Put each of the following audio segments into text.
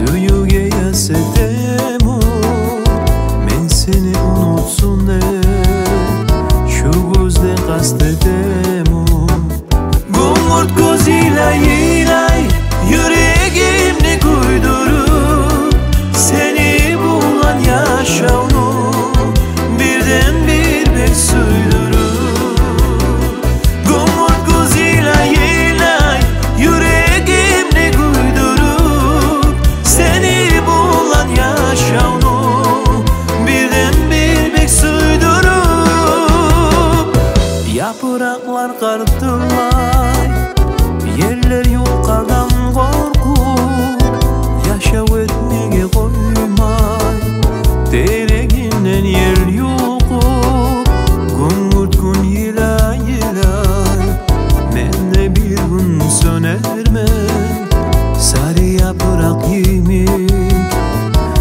Suyuge yasetemu men seni unutsun de şu gözle kastedemu. Gumurt gözüyle yinay yüreğimni kuydurup seni bulan yaşavnu birden bir bek suydurup. Gumurt gözüyle yinay yüreğimni kuydurup seni bulan yaşavnu birden bir bek suydurup. Yapraklar karıptırlar, yerler yok kardan korkup yaşav etmege koymay. Dereginden yer yokup gumurt gün yila yilay. Men de bir gün sönermen sarı yaprak yemin,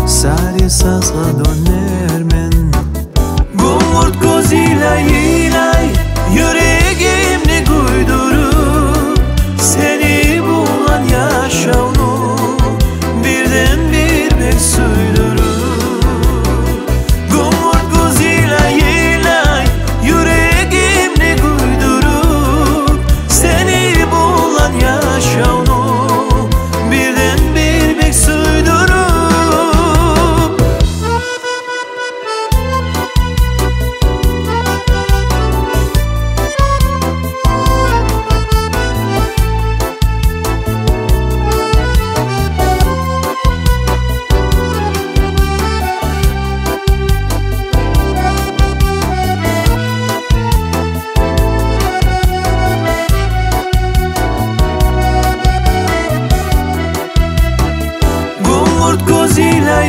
sarı sazga dönermen. Gumurt gözüyle yilay yüreğimni kuydurup seni bulan yaşavnu birden bir bek suydurup. Gumurt gözüyle yilay yüreğimni kuydurup seni bulan yaşavnu birden bir bek suydurup. Gumurt gözüyle